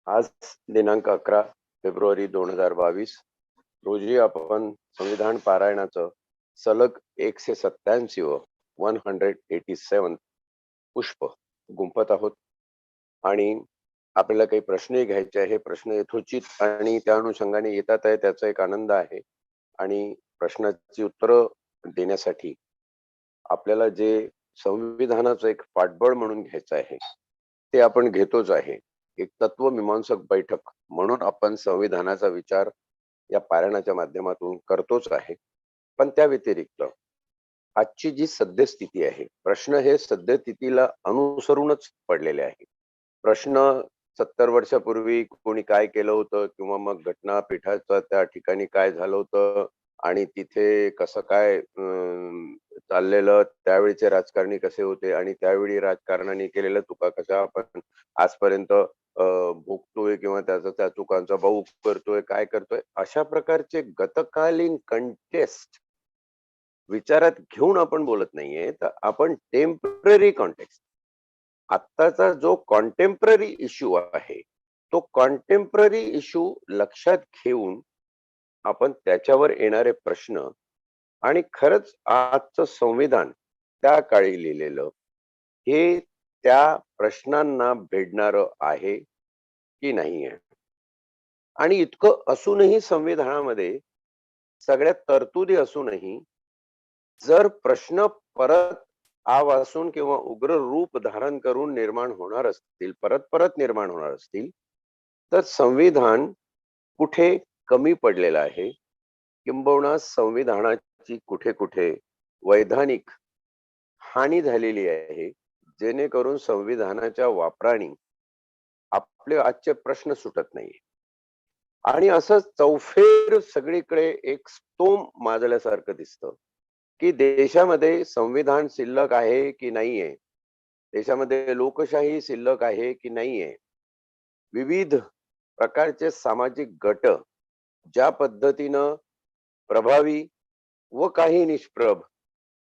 आज दिनांक 11 फेब्रुवारी 2022 रोजी आपण संविधान पारायणाचं सलग 187 पुष्प गुंफत आहोत आणि आपल्याला काही प्रश्नही घ्यायचे आहे. प्रश्न यथोचित आणि त्या अनुषंगाने येतात आहे, त्याचा एक आनंद आहे. आणि प्रश्नाची उत्तरं देण्यासाठी आपल्याला जे संविधानाचं एक पाठबळ म्हणून घ्यायचं आहे ते आपण घेतोच आहे. एक तत्वमीमांसक बैठक म्हणून आपण संविधानाचा विचार या पारायणाच्या माध्यमातून करतोच आहे. पण त्या व्यतिरिक्त आजची जी सद्यस्थिती आहे, प्रश्न हे सद्यस्थितीला अनुसरूनच पडलेले आहे. प्रश्न 70 वर्षापूर्वी कोणी काय केलं होतं किंवा मग घटनापीठाचं त्या ठिकाणी काय झालं होतं आणि तिथे कसं काय चाललेलं, त्यावेळीचे राजकारणी कसे होते आणि त्यावेळी राजकारणाने केलेल्या चुका कशा आपण आजपर्यंत भोगतोय किंवा त्याचा त्या चुकांचा भाऊ करतोय, काय करतोय, अशा प्रकारचे गतकालीन कंटेस्ट विचारात घेऊन आपण बोलत नाहीये, तर आपण टेम्पररी कॉन्टेक्स्ट, आत्ताचा जो कॉन्टेम्पररी इश्यू आहे, तो कॉन्टेम्पररी इश्यू लक्षात घेऊन आपण त्याच्यावर येणारे प्रश्न आणि खरंच आजचं संविधान त्या काळी लिहिलेलं हे त्या प्रश्नांना भेडणारं आहे की नाही आहे. आणि इतकं असूनही संविधानामध्ये सगळ्या तरतुदी असूनही जर प्रश्न परत आवासून किंवा उग्र रूप धारण करून निर्माण होणार असतील, परत परत निर्माण होणार असतील, तर संविधान कुठे कमी पडलेलं आहे, किंबहुना संविधानाची कुठे कुठे वैधानिक हानी झालेली आहे, जेणेकरून संविधानाच्या वापराने आपले आजचे प्रश्न सुटत नाही. आणि असं चौफेर सगळीकडे एक स्तोम माजल्यासारखं दिसतं की देशामध्ये संविधान शिल्लक आहे की नाहीये, देशामध्ये लोकशाही शिल्लक आहे की नाहीये, विविध प्रकारचे सामाजिक गट ज्या पद्धतीनं प्रभावी व काही निष्प्रभ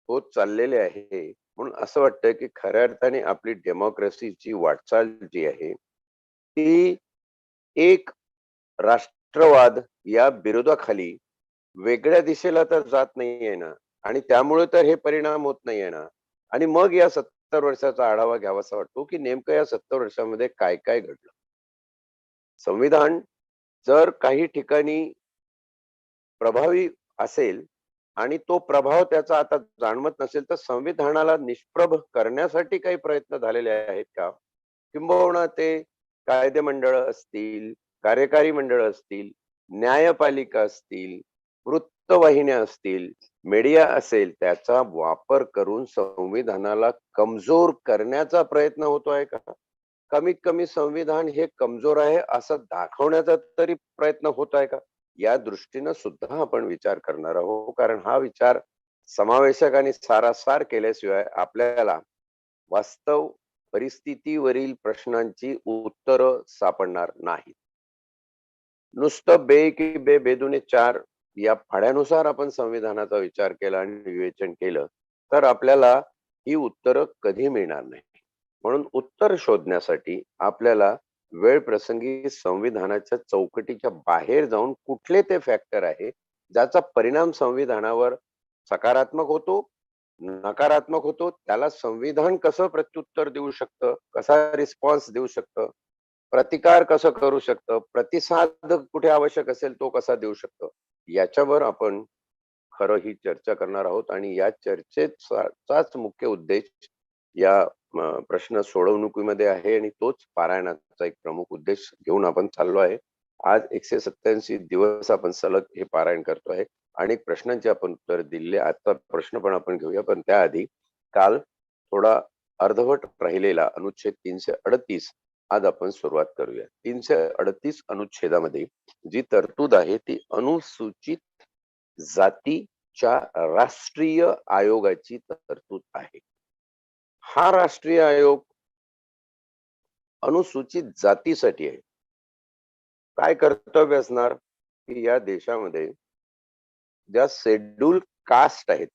होत चाललेले आहे. म्हणून असं वाटतं की खऱ्या अर्थाने आपली डेमोक्रेसीची वाटचाल जी आहे ती एक राष्ट्रवाद या विरोधाखाली वेगळ्या दिशेला तर जात नाहीये ना. आणि त्यामुळे तर हे परिणाम होत नाहीये ना. आणि मग या 70 वर्षाचा आढावा घ्यावासा वाटतो की नेमकं या 70 वर्षामध्ये काय काय घडलं. संविधान जर काही ठिकाणी प्रभावी असेल आणि तो प्रभाव त्याचा आता जाणवत नसेल, तर संविधानाला निष्प्रभ करण्यासाठी काही प्रयत्न झालेले आहेत का? किंबहुना ते कायदे मंडळ असतील, कार्यकारी मंडळ असतील, न्यायपालिका असतील, वृत्तवाहिन्या असतील, मीडिया असेल, त्याचा वापर करून संविधानाला कमजोर करण्याचा प्रयत्न होतोय का? कमीत कमी संविधान हे कमजोर आहे असं दाखवण्याचा तरी प्रयत्न होत आहे का? या दृष्टीनं सुद्धा आपण विचार करणार आहोत, कारण हा विचार समावेशक आणि सारासार केल्याशिवाय आपल्याला वास्तव परिस्थितीवरील प्रश्नांची उत्तरं सापडणार नाहीत. नुसतं बे की बेदुने चार या फाड्यानुसार आपण संविधानाचा विचार केला आणि विवेचन केलं, तर आपल्याला ही उत्तरं कधी मिळणार नाही. म्हणून उत्तर शोधण्यासाठी आपल्याला वेळ प्रसंगी संविधानाच्या चौकटीच्या बाहेर जाऊन कुठले ते फॅक्टर आहे ज्याचा परिणाम संविधानावर सकारात्मक होतो, नकारात्मक होतो, त्याला संविधान कसं प्रत्युत्तर देऊ शकतं, कसा रिस्पॉन्स देऊ शकतं, प्रतिकार कसं करू शकतं, प्रतिसाद कुठे आवश्यक असेल तो कसा देऊ शकतं, याच्यावर आपण खरं ही चर्चा करणार आहोत. आणि या चर्चेचाच मुख्य उद्देश या प्रश्न सोडवणुकीमध्ये आहे आणि तोच पारायणाचा एक प्रमुख उद्देश घेऊन आपण चाललो आहे. आज 187 दिवस आपण सलग हे पारायण करतो आहे. अनेक प्रश्नांची आपण उत्तर दिलेले. आजचा प्रश्न पण आपण घेऊया, पण त्याआधी काल थोडा अर्धवट राहिलेला अनुच्छेद 338 आज आपण सुरुवात करूया. 338 अनुच्छेदामध्ये जी तरतूद आहे ती अनुसूचित जातीच्या राष्ट्रीय आयोगाची तरतूद आहे. हा राष्ट्रीय आयोग अनुसूचित जातीसाठी आहे. काय कर्तव्य असणार की या देशामध्ये ज्या शेड्यूल कास्ट आहेत,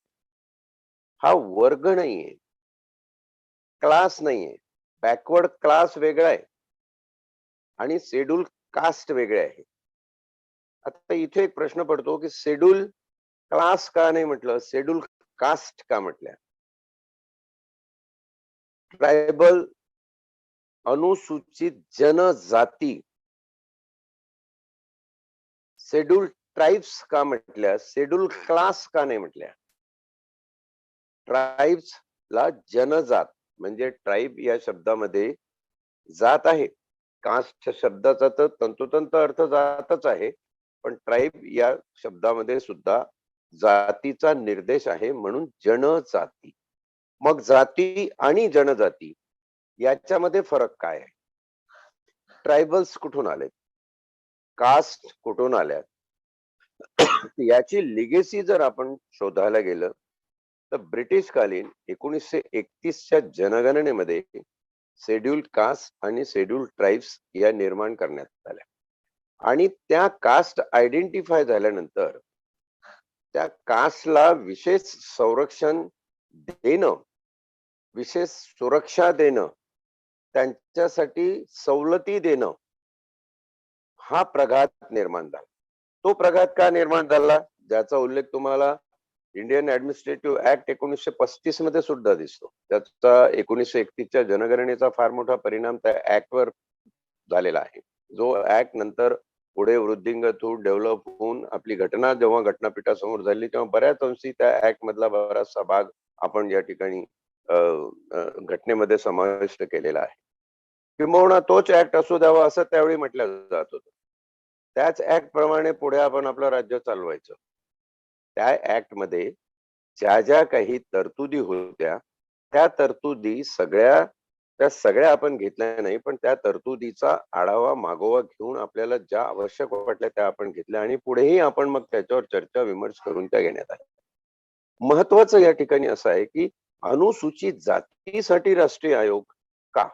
हा वर्ग नाहीये, क्लास नाहीये. बॅकवर्ड क्लास वेगळा आहे, आणि शेड्यूल कास्ट वेगळे आहे. आता इथे एक प्रश्न पडतो की शेड्यूल क्लास का नाही म्हटलं, शेड्यूल कास्ट का म्हटल्या? ट्रायबल अनुसूचित जनजाती, शेड्यूल ट्राईब्स का म्हटल्या, शेड्यूल क्लास का नाही म्हटल्या? ट्राईब्स ला जनजात म्हणजे ट्राईब या शब्दामध्ये जात आहे. कास्ट शब्दाचा तर तंतोतंत अर्थ जातच आहे, पण ट्राईब या शब्दामध्ये सुद्धा जातीचा निर्देश आहे, म्हणून जनजाती. मग जाती आणि जनजाती याच्यामध्ये फरक काय आहे? ट्रायबल्स कुठून आले, कास्ट कुठून आल्या, याची लिगेसी जर आपण शोधायला गेलं तर ब्रिटिशकालीन 1931च्या जनगणनेमध्ये शेड्यूल कास्ट आणि शेड्यूल ट्राईब्स या निर्माण करण्यात आल्या. आणि त्या कास्ट आयडेंटिफाय झाल्यानंतर त्या कास्टला विशेष संरक्षण देणं, विशेष सुरक्षा देणं, त्यांच्यासाठी सवलती देणं, हा प्रघात निर्माण झाला. तो प्रघात का निर्माण झाला, ज्याचा उल्लेख तुम्हाला इंडियन ऍडमिनिस्ट्रेटिव्ह ऍक्ट 1935 मध्ये सुद्धा दिसतो. त्याचा 1931च्या जनगणनेचा फार मोठा परिणाम त्या ऍक्टवर झालेला आहे. जो ऍक्ट नंतर पुढे वृद्धिंगत होऊन डेव्हलप होऊन आपली घटना जेव्हा घटनापीठासमोर झाली तेव्हा बऱ्याच अंशी त्या ऍक्ट मधला बराचसा भाग आपण या ठिकाणी घटनेमध्ये समाविष्ट केलेला आहे. किंबहुना तोच ऍक्ट असू द्यावा असं त्यावेळी म्हटलं जात होतं. त्याच ऍक्ट प्रमाणे पुढे आपण आपलं राज्य चालवायचं. त्या ऍक्ट मध्ये ज्या ज्या काही तरतुदी होत्या त्या तरतुदी सगळ्या आपण घेतल्या नाही, पण त्या तरतुदीचा आढावा मागोवा घेऊन आपल्याला ज्या आवश्यक वाटल्या त्या आपण घेतल्या आणि पुढेही आपण मग त्याच्यावर चर्चा विमर्श करून त्या घेण्यात आल्या. महत्वाचं या ठिकाणी असं आहे की अनुसूचित जातीसाठी राष्ट्रीय आयोग का,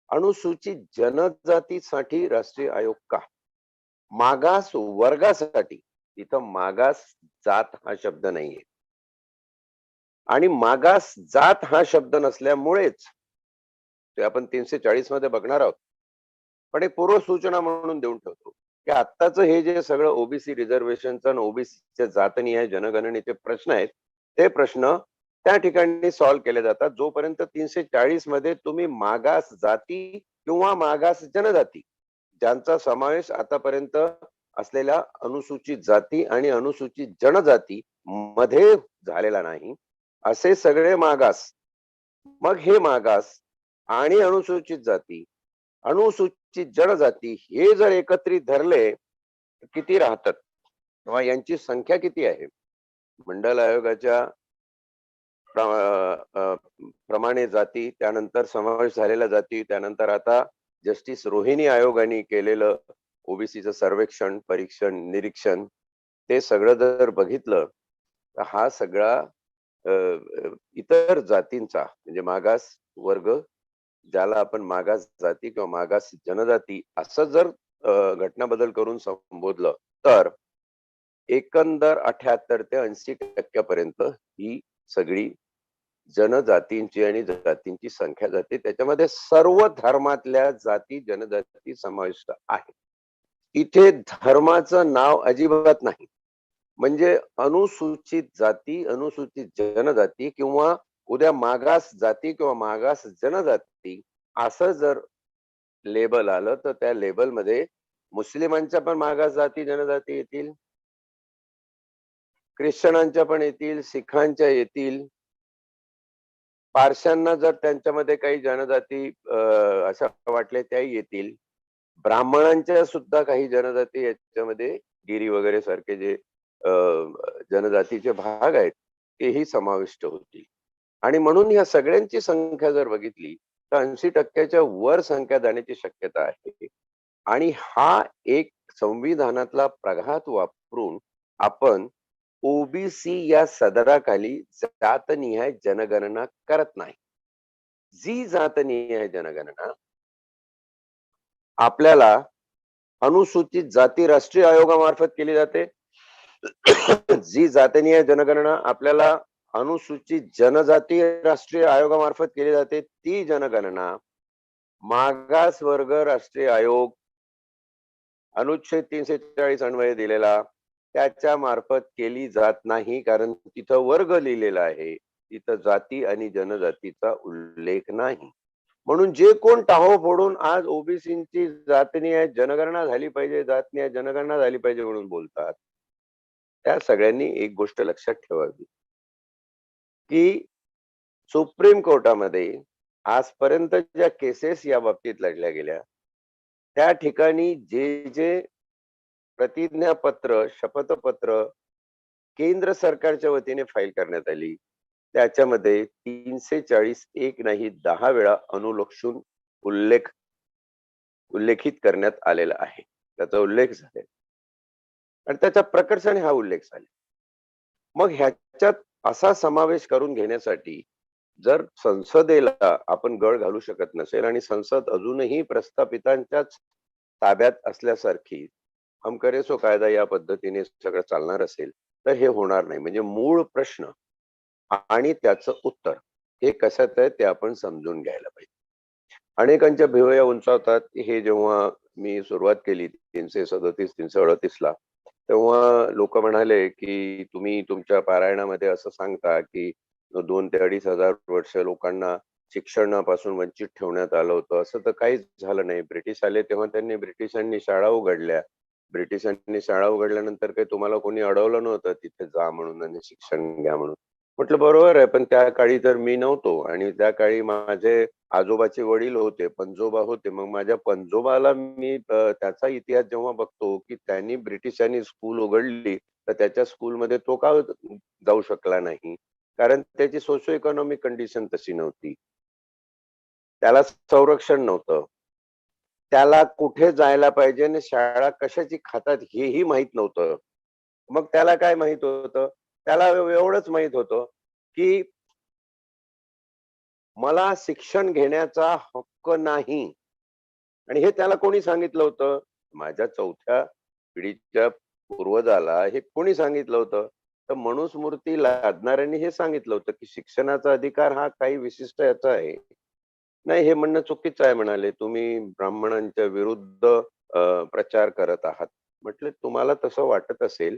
अनुसूचित जनजातीसाठी राष्ट्रीय आयोग का, मागास वर्गासाठी, इथं मागास जात हा शब्द नाहीये आणि मागास जात हा शब्द नसल्यामुळेच ते आपण 340 मध्ये बघणार आहोत. पण एक पूर्व सूचना म्हणून देऊन ठेवतो की आत्ताच हे जे सगळं ओबीसी रिझर्वेशनचं आणि ओबीसीच्या जातनिहाय जनगणनेचे प्रश्न आहेत, ते प्रश्न त्या ठिकाणी सॉल्व्ह केले जातात जोपर्यंत 340 मध्ये तुम्ही मागास जाती किंवा मागास जनजाती ज्यांचा समावेश आतापर्यंत असलेल्या अनुसूचित जाती आणि अनुसूचित जनजाती मध्ये झालेला नाही, असे सगळे मागास, मग हे मागास आणि अनुसूचित जाती, अनुसूचित जनजाती हे जर एकत्रित धरले किती राहतात किंवा यांची संख्या किती आहे? मंडल आयोगाच्या प्रमाणे जाती, त्यानंतर समावेश झालेल्या जाती, त्यानंतर आता जस्टिस रोहिणी आयोगाने केलेलं ओबीसीचं सर्वेक्षण, परीक्षण, निरीक्षण, ते सगळं जर बघितलं तर हा सगळा इतर जातींचा म्हणजे मागास वर्ग, ज्याला आपण मागास जाती किंवा मागास जनजाती असं जर घटना बदल करून संबोधलं तर एकंदर 78 ते 80% ही सगळी जनजातींची आणि जातींची संख्या जाते. त्याच्यामध्ये सर्व धर्मातल्या जाती जनजाती समाविष्ट आहे. इथे धर्माचं नाव अजिबात नाही. म्हणजे अनुसूचित जाती, अनुसूचित जनजाती किंवा उद्या मागास जाती किंवा मागास जनजाती असं जर लेबल आलं तर त्या लेबल मध्ये मुस्लिमांच्या पण मागास जाती जनजाती येतील, ख्रिश्चनांच्या पण येतील, सिखांच्या येतील, पारशांना जर त्यांच्यामध्ये काही जनजाती अशा वाटले त्याही येतील, ब्राह्मणांच्या सुद्धा काही जनजाती याच्यामध्ये गिरी वगैरे सारखे जे जनजातीचे भाग आहेत तेही समाविष्ट होतील. आणि म्हणून या सगळ्यांची संख्या जर बघितली तर 80% वर संख्या जाण्याची शक्यता आहे. आणि हा एक संविधानातला प्रघात वापरून आपण ओबीसी या सदराखाली जातनिहाय जनगणना करत नाही. जी जातनिहाय जनगणना आपल्याला अनुसूचित जाती राष्ट्रीय आयोगामार्फत केली जाते, जी जातनिहाय जनगणना आपल्याला अनुसूचित जनजाती राष्ट्रीय आयोगामार्फत केली जाते, ती जनगणना मागासवर्ग राष्ट्रीय आयोग अनुच्छेद 340 अन्वये दिलेला त्याच्या मार्फत केली जात नाही, कारण तिथं वर्ग लिहिलेला आहे, तिथं जाती आणि जनजातीचा उल्लेख नाही. म्हणून जे कोण टाहो फोडून आज ओबीसीची जातनीय जनगणना झाली पाहिजे, जातनीय जनगणना झाली पाहिजे म्हणून बोलतात, त्या सगळ्यांनी एक गोष्ट लक्षात ठेवावी की सुप्रीम कोर्टामध्ये आजपर्यंत ज्या केसेस या बाबतीत लढल्या गेल्या, त्या ठिकाणी जे जे प्रतिज्ञापत्र, शपथपत्र केंद्र सरकारच्या वतीने फाईल करण्यात आली, त्याच्यामध्ये 340 एक नाही 10 वेळा अनुलक्षून उल्लेखित करण्यात आलेला आहे. त्याचा उल्लेख झालेला आणि त्याच्या प्रकर्षाने हा उल्लेख झाला. मग ह्याच्यात असा समावेश करून घेण्यासाठी जर संसदेला आपण गळ घालू शकत नसेल आणि संसद अजूनही प्रस्थापितांच्याच ताब्यात असल्यासारखी हम करे सो कायदा या पद्धतीने सगळं चालणार असेल, तर हे होणार नाही. म्हणजे मूळ प्रश्न आणि त्याचं उत्तर हे कशात आहे ते आपण समजून घ्यायला पाहिजे. अनेकांच्या भिवया उंचावतात. हे जेव्हा मी सुरुवात केली 337 338 ला, तेव्हा लोक म्हणाले की तुम्ही तुमच्या पारायणामध्ये असं सांगता की 2 ते 2,500 वर्ष लोकांना शिक्षणापासून वंचित ठेवण्यात आलं होतं. असं तर काहीच झालं नाही. ब्रिटिश आले तेव्हा ब्रिटिशांनी शाळा उघडल्या. ब्रिटिशांनी शाळा उघडल्यानंतर काही तुम्हाला कोणी अडवलं नव्हतं तिथे जा म्हणून आणि शिक्षण घ्या म्हणून. म्हटलं बरोबर आहे, पण त्या काळी तर मी नव्हतो आणि त्या काळी माझे आजोबाचे वडील होते, पणजोबा होते. मग माझ्या पणजोबाला मी त्याचा इतिहास जेव्हा बघतो की त्यांनी ब्रिटिशांनी स्कूल उघडली, तर त्याच्या स्कूलमध्ये तो का जाऊ शकला नाही? कारण त्याची सोशो इकॉनॉमिक कंडिशन तशी नव्हती. त्याला संरक्षण नव्हतं. त्याला कुठे जायला पाहिजे आणि शाळा कशाची खातात हेही माहित नव्हतं. मग त्याला काय माहित होतं? त्याला एवढंच माहित होतं की मला शिक्षण घेण्याचा हक्क नाही. आणि हे त्याला कोणी सांगितलं होतं? माझ्या 4थ्या पिढीच्या पूर्वजाला हे कोणी सांगितलं होतं? तर मनुस्मृती लादणाऱ्यांनी हे सांगितलं होतं की शिक्षणाचा अधिकार हा काही विशिष्ट याचा आहे. नाही, हे म्हणणं चुकीचं आहे म्हणाले. तुम्ही ब्राह्मणांच्या विरुद्ध प्रचार करत आहात. म्हटलं तुम्हाला तसं वाटत असेल,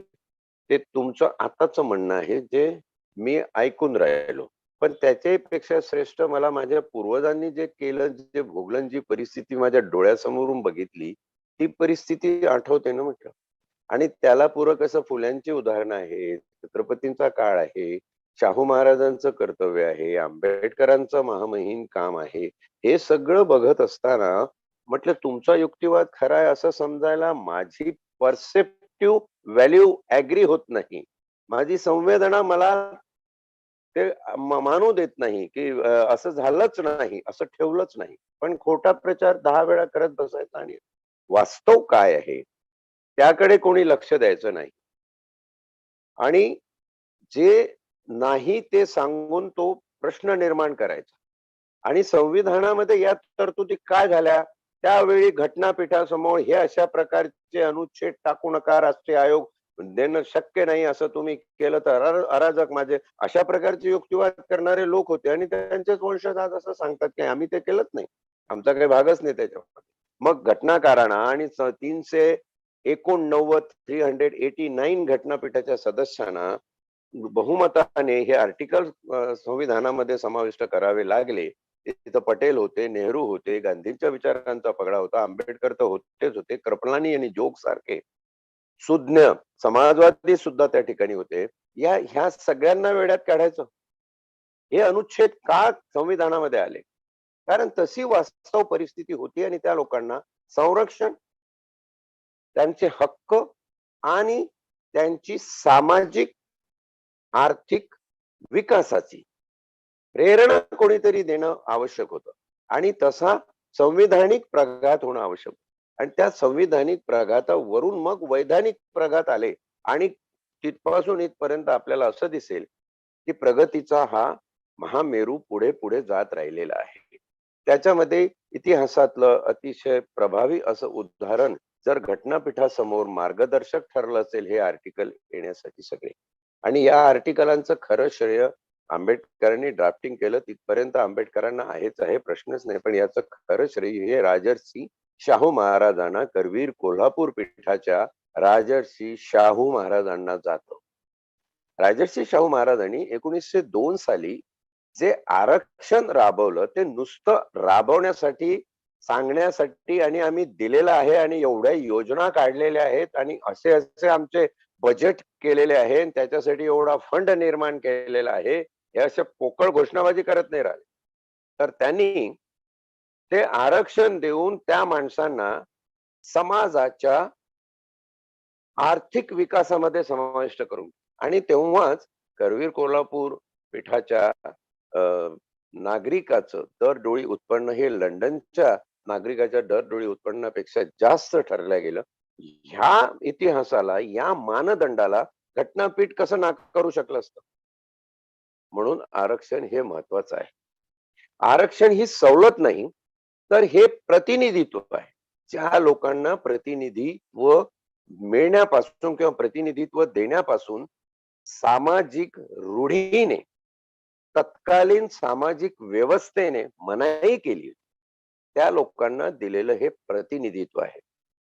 ते तुमचं आताचं म्हणणं आहे जे मी ऐकून राहिलो. पण त्याच्यापेक्षा श्रेष्ठ मला माझ्या पूर्वजांनी जे केलं, जे भोगलं, जी परिस्थिती माझ्या डोळ्यासमोरून बघितली, ती परिस्थिती आठवते ना म्हटलं. आणि त्याला पूरक असं फुल्यांची उदाहरणं आहेत, छत्रपतींचा काळ आहे, शाहू महाराजांचं कर्तव्य आहे, आंबेडकरांचं महामहिम काम आहे. हे सगळं बघत असताना म्हटलं तुमचा युक्तिवाद खरा आहे असं समजायला माझी परसेप्टिव्ह व्हॅल्यू ऍग्री होत नाही. माझी संवेदना मला ते मानू देत नाही की असं झालंच नाही, असं ठेवलंच नाही. पण खोटा प्रचार 10 वेळा करत बसायचा आणि वास्तव काय आहे त्याकडे कोणी लक्ष द्यायचं नाही. आणि जे नाही ते सांगून तो प्रश्न निर्माण करायचा. आणि संविधानामध्ये या तरतुदी काय झाल्या? त्यावेळी घटनापीठासमोर हे अशा प्रकारचे अनुच्छेद टाकू नका, राष्ट्रीय आयोग देणं शक्य नाही, असं तुम्ही केलं तर अराजक माझे अशा प्रकारचे युक्तिवाद करणारे लोक होते आणि त्यांचेच वंशज आज असं सांगतात की आम्ही ते केलंच नाही, आमचा काही भागच नाही त्याच्यावर. मग घटनाकारांना आणि 389 389 घटनापीठाच्या सदस्यांना बहुमताने हे आर्टिकल संविधानामध्ये समाविष्ट करावे लागले. तिथं पटेल होते, नेहरू होते, गांधींच्या विचारांचा पगडा होता, आंबेडकर तर होतेच होते, कृपलानी आणि जोग सारखे सुज्ञ समाजवादी सुद्धा त्या ठिकाणी होते. ह्या सगळ्यांना वेड्यात काढायचं. हे अनुच्छेद का संविधानामध्ये आले? कारण तशी वास्तव परिस्थिती होती आणि त्या लोकांना संरक्षण, त्यांचे हक्क आणि त्यांची सामाजिक आर्थिक विकासाची प्रेरणा कोणीतरी देणं आवश्यक होतं आणि तसा संविधानिक प्रघात होणं आवश्यक. आणि त्या संविधानिक प्रघातावरून मग वैधानिक प्रघात आले आणि तिथपासून इथपर्यंत आपल्याला असं दिसेल की प्रगतीचा हा महामेरू पुढे पुढे जात राहिलेला आहे. त्याच्यामध्ये इतिहासातलं अतिशय प्रभावी असं उदाहरण जर घटनापीठासमोर मार्गदर्शक ठरलं असेल हे आर्टिकल येण्यासाठी सगळे. आणि या आर्टिकलांचं खरं श्रेय आंबेडकरांनी ड्राफ्टिंग केलं तिथपर्यंत आंबेडकरांना आहेच आहे, प्रश्नच नाही. पण याचं खरं श्रेय हे राजर्षी शाहू महाराजांना, करवीर कोल्हापूर पीठाच्या राजर्षी शाहू महाराजांना जातं. राजर्षी शाहू महाराजांनी 1902 साली जे आरक्षण राबवलं ते नुसतं राबवण्यासाठी, सांगण्यासाठी आणि आम्ही दिलेलं आहे आणि एवढ्या योजना काढलेल्या आहेत आणि असे असे आमचे बजेट केलेले आहे आणि त्याच्यासाठी एवढा फंड निर्माण केलेला आहे, हे असे पोकळ घोषणाबाजी करत नाही राहिले. तर त्यांनी ते आरक्षण देऊन त्या माणसांना समाजाच्या आर्थिक विकासामध्ये समाविष्ट करून आणि तेव्हाच करवीर कोल्हापूर पीठाच्या नागरिकाचं दरडोळी उत्पन्न हे लंडनच्या नागरिकाच्या दरडोळी उत्पन्नापेक्षा जास्त ठरलं गेलं. ह्या इतिहासाला, या मानदंडाला घटनापीठ कसं नाकारू शकलं असतं? म्हणून आरक्षण हे महत्वाचं आहे. आरक्षण ही सवलत नाही, तर हे प्रतिनिधित्व आहे. ज्या लोकांना प्रतिनिधित्व मिळण्यापासून किंवा प्रतिनिधित्व देण्यापासून सामाजिक रूढीने, तत्कालीन सामाजिक व्यवस्थेने मनाई केली, त्या लोकांना दिलेलं हे प्रतिनिधित्व आहे.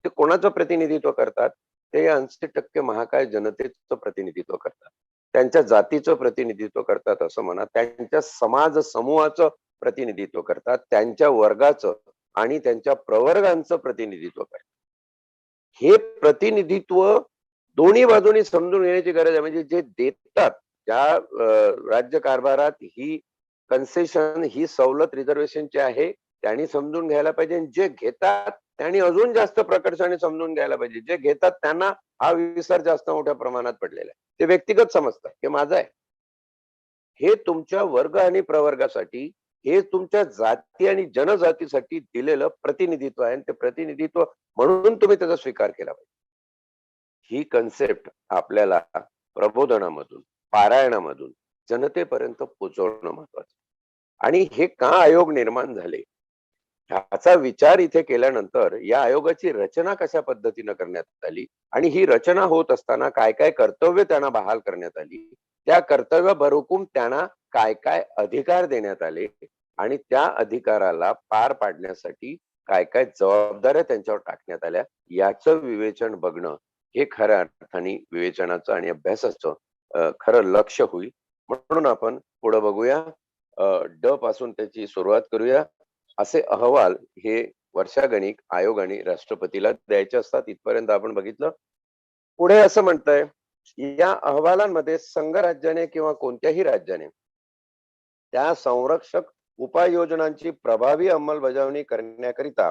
ते कोणाचं प्रतिनिधित्व करतात? ते 80% महाकाय जनतेचं प्रतिनिधित्व करतात. त्यांच्या जातीचं प्रतिनिधित्व करतात असं म्हणा, त्यांच्या समाज समूहाचं प्रतिनिधित्व करतात, त्यांच्या वर्गाचं आणि त्यांच्या प्रवर्गांचं प्रतिनिधित्व करतात. हे प्रतिनिधित्व दोन्ही बाजूनी समजून घेण्याची गरज आहे. म्हणजे जे देतात, त्या राज्य कारभारात ही कन्सेशन, ही सवलत रिझर्वेशनची आहे, त्यांनी समजून घ्यायला पाहिजे. जे घेतात त्यांनी अजून जास्त प्रकर्षाने समजून घ्यायला पाहिजे. जे घेतात त्यांना हा विसर जास्त मोठ्या प्रमाणात पडलेला आहे. ते व्यक्तिगत समजतात, हे माझं आहे. हे तुमच्या वर्ग आणि प्रवर्गासाठी, हे तुमच्या जाती आणि जनजातीसाठी दिलेलं प्रतिनिधित्व आहे आणि ते प्रतिनिधित्व म्हणून तुम्ही त्याचा स्वीकार केला पाहिजे. ही कन्सेप्ट आपल्याला प्रबोधनामधून, पारायणामधून जनतेपर्यंत पोहोचवणं महत्वाचं. आणि हे का आयोग निर्माण झाले ह्याचा विचार इथे केल्यानंतर या आयोगाची रचना कशा पद्धतीनं करण्यात आली आणि ही रचना होत असताना काय काय कर्तव्य त्यांना बहाल करण्यात आली, त्या कर्तव्याबरोबर त्यांना काय काय अधिकार देण्यात आले आणि त्या अधिकाराला पार पाडण्यासाठी काय काय जबाबदाऱ्या त्यांच्यावर टाकण्यात आल्या, याचं विवेचन बघणं हे खऱ्या अर्थाने विवेचनाचं आणि अभ्यासाचं खरं लक्ष होईल. म्हणून आपण पुढे बघूया. ड पासून त्याची सुरुवात करूया. असे अहवाल हे वर्षागणिक आयोगाने राष्ट्रपतीला द्यायचे असतात. इथपर्यंत आपण बघितलं. पुढे असं म्हणतंय, या अहवालांमध्ये संघराज्याने किंवा कोणत्याही राज्याने त्या संरक्षक उपाययोजनांची प्रभावी अंमलबजावणी करण्याकरिता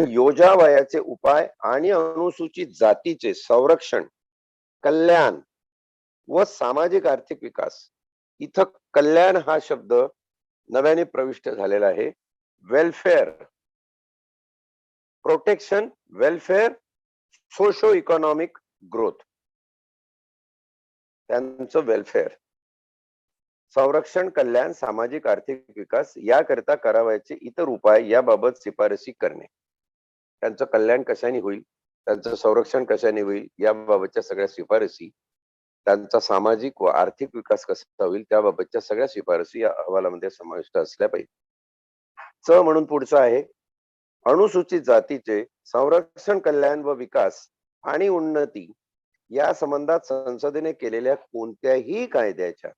योजावयाचे उपाय आणि अनुसूचित जातीचे संरक्षण, कल्याण व सामाजिक आर्थिक विकास. इथं कल्याण हा शब्द नव्याने प्रविष्ट झालेला आहे. Welfare, protection, welfare, socio economic growth, त्यांचं वेलफेअर, संरक्षण, कल्याण, सामाजिक आर्थिक विकास याकरिता करावयाचे इतर उपाय याबाबत शिफारसी करणे. त्यांचं कल्याण कशाने होईल, त्यांचं संरक्षण कशाने होईल याबाबतच्या सगळ्या शिफारसी, त्यांचा सामाजिक व आर्थिक विकास कसा होईल त्याबाबतच्या सगळ्या शिफारसी या अहवालामध्ये समाविष्ट असल्या पाहिजे. च म्हणून पुढचं आहे, अनुसूचित जातीचे संरक्षण, कल्याण व विकास आणि उन्नती या संबंधात संसदेने केलेल्या कोणत्याही कायद्याच्या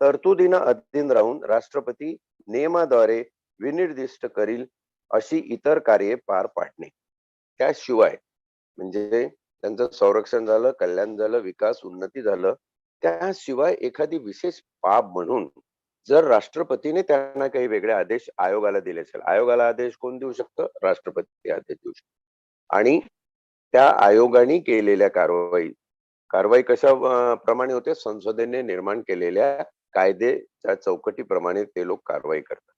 तरतुदींना अधीन राहून राष्ट्रपती नियमाद्वारे विनिर्दिष्ट करील अशी इतर कार्ये पार पाडणे. त्याशिवाय म्हणजे त्यांचं संरक्षण झालं, कल्याण झालं, विकास उन्नती झालं, त्याशिवाय एखादी विशेष बाब म्हणून जर राष्ट्रपतीने त्यांना काही वेगळे आदेश आयोगाला दिले असेल, आयोगाला आदेश कोण देऊ शकतं? राष्ट्रपती आदेश देऊ शकतो. आणि त्या आयोगाने केलेल्या कारवाई कशा प्रमाणे होते? संसदेने निर्माण केलेल्या कायदेच्या चौकटीप्रमाणे ते लोक कारवाई करतात.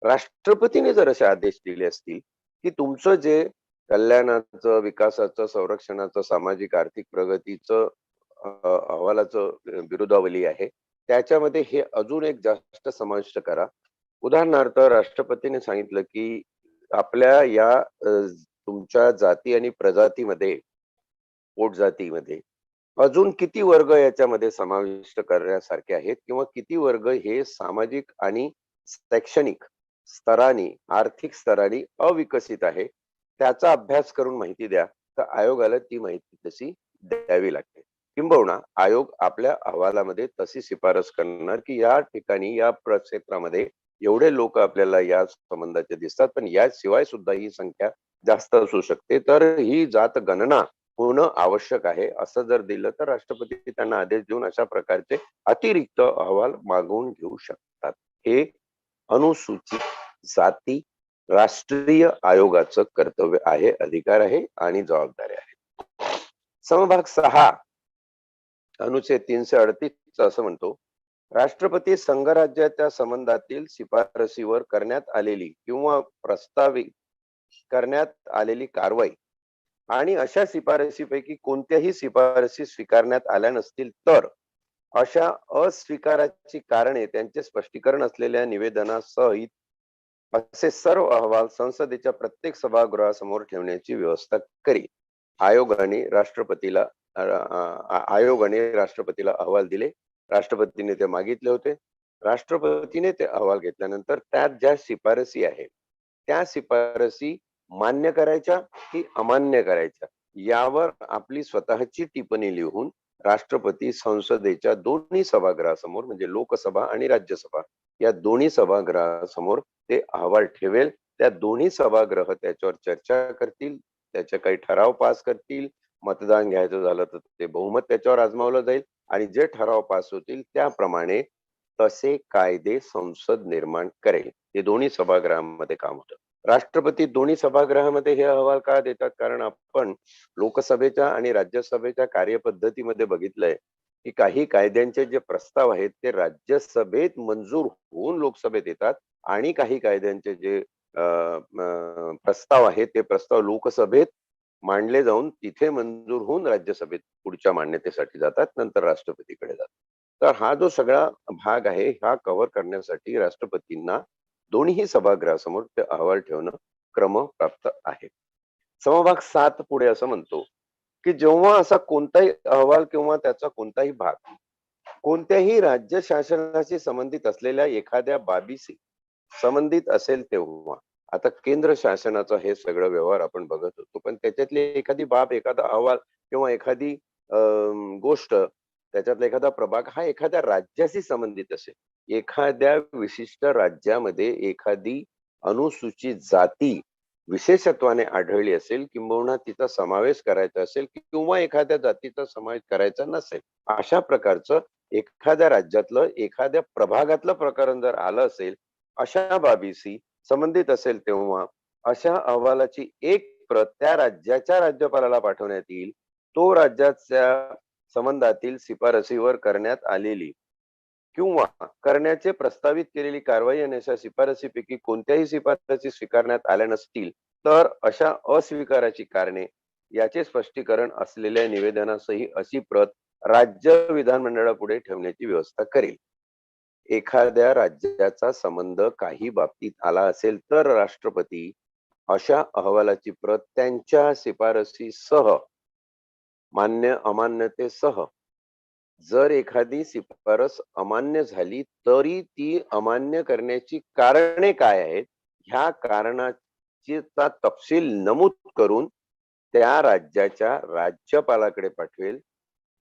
राष्ट्रपतीने जर असे आदेश दिले असतील की तुमचं जे कल्याणाचं, विकासाचं, संरक्षणाचं, सामाजिक आर्थिक प्रगतीचं अहवालाचं बिरुदावली आहे, त्याच्यामध्ये हे अजून एक जास्त समाविष्ट करा. उदाहरणार्थ राष्ट्रपतीने सांगितलं की आपल्या या तुमच्या जाती आणि प्रजातीमध्ये, पोटजातीमध्ये अजून किती वर्ग याच्यामध्ये समाविष्ट करण्यासारखे आहेत किंवा किती वर्ग हे सामाजिक आणि शैक्षणिक स्तराने, आर्थिक स्तराने अविकसित आहे, त्याचा अभ्यास करून माहिती द्या. तर आयोगाला ती माहिती तशी द्यावी लागते. किंबहुना आयोग आपल्या अहवालामध्ये तशी शिफारस करणार की या ठिकाणी या क्षेत्रामध्ये एवढे लोक आपल्याला या संबंधाचे दिसतात, पण याशिवाय सुद्धा ही संख्या जास्त असू शकते, तर ही जात गणना होणं आवश्यक आहे. असं जर दिलं तर राष्ट्रपती त्यांना आदेश देऊन अशा प्रकारचे अतिरिक्त अहवाल मागवून घेऊ शकतात. हे अनुसूचित जाती राष्ट्रीय आयोगाचं कर्तव्य आहे, अधिकार आहे आणि जबाबदारी आहे. समभाग 6 अनुच्छेद 338 असं म्हणतो, राष्ट्रपती संघराज्याच्या संबंधातील शिफारसीवर करण्यात आलेली किंवा प्रस्तावित करण्यात आलेली कारवाई आणि अशा शिफारसीपैकी कोणत्याही शिफारसी स्वीकारण्यात आल्या नसतील तर अशा अस्वीकाराची कारणे त्यांचे स्पष्टीकरण असलेल्या निवेदनासहित असे सर्व अहवाल संसदेच्या प्रत्येक सभागृहासमोर ठेवण्याची व्यवस्था करी. आयोगाने राष्ट्रपतीला अहवाल दिले. राष्ट्रपतीने ते मागितले होते. राष्ट्रपतीने ते अहवाल घेतल्यानंतर त्यात ज्या शिफारसी आहे त्या शिफारसी मान्य करायच्या की अमान्य करायच्या यावर आपली स्वतःची टिप्पणी लिहून राष्ट्रपती संसदेच्या दोन्ही सभागृहासमोर, म्हणजे लोकसभा आणि राज्यसभा या दोन्ही सभागृहासमोर ते अहवाल ठेवेल. त्या दोन्ही सभागृह त्याच्यावर चर्चा करतील, त्याचे काही ठराव पास करतील. मतदान घ्यायचं झालं तर ते बहुमत त्याच्यावर आजमावलं जाईल आणि जे ठराव पास होतील त्याप्रमाणे तसे कायदे संसद निर्माण करेल. हे दोन्ही सभागृहामध्ये काम होतं. राष्ट्रपती दोन्ही सभागृहामध्ये हे अहवाल का देतात? कारण आपण लोकसभेच्या आणि राज्यसभेच्या कार्यपद्धतीमध्ये बघितलंय की काही कायद्यांचे जे प्रस्ताव आहेत ते राज्यसभेत मंजूर होऊन लोकसभेत येतात आणि काही कायद्यांचे जे प्रस्ताव आहेत ते प्रस्ताव लोकसभेत मांडले जाऊन तिथे मंजूर होऊन राज्यसभेत पुढच्या मान्यतेसाठी जातात, नंतर राष्ट्रपतीकडे जातात. तर हा जो सगळा भाग आहे हा कव्हर करण्यासाठी राष्ट्रपतींना दोन्ही सभागृहासमोर ते अहवाल ठेवणं क्रमप्राप्त आहे. समभाग 7 पुढे असं म्हणतो की जेव्हा असा कोणताही अहवाल किंवा त्याचा कोणताही भाग कोणत्याही राज्य शासनाशी संबंधित असलेल्या एखाद्या बाबीशी संबंधित असेल तेव्हा, आता केंद्र शासनाचा हे सगळं व्यवहार आपण बघत होतो, पण त्याच्यातली एखादी बाब, एखादा अहवाल किंवा एखादी गोष्ट, त्याच्यातला एखादा प्रभाग हा एखाद्या राज्याशी संबंधित असेल, एखाद्या विशिष्ट राज्यामध्ये एखादी अनुसूचित जाती विशेषत्वाने आढळली असेल किंबहुना तिचा समावेश करायचा असेल किंवा एखाद्या जातीचा समावेश करायचा नसेल, अशा प्रकारचं एखाद्या राज्यातलं एखाद्या प्रभागातलं प्रकरण जर आलं असेल, अशा बाबीशी संबंधित असेल तेव्हा अशा अहवालाची एक प्रत त्या राज्याच्या राज्यपालाला पाठवण्यात येईल. तो राज्याच्या संबंधातील शिफारसीवर करण्यात आलेली किंवा करण्याचे प्रस्तावित केलेली कारवाई आणि अशा शिफारसीपैकी कोणत्याही शिफारसी स्वीकारण्यात आल्या नसतील तर अशा अस्वीकाराची कारणे याचे स्पष्टीकरण असलेल्या निवेदनासही अशी प्रत राज्य विधानमंडळापुढे ठेवण्याची व्यवस्था करेल. एखाद्या राज्याचा संबंध काही बाबतीत आला असेल तर राष्ट्रपती अशा अहवालाची प्रत त्यांच्या शिफारसीसह मान्य अमान्यतेसह, जर एखादी शिफारस अमान्य झाली तरी ती अमान्य करण्याची कारणे काय आहेत ह्या कारणाचा तपशील नमूद करून त्या राज्याच्या राज्यपालाकडे पाठवेल.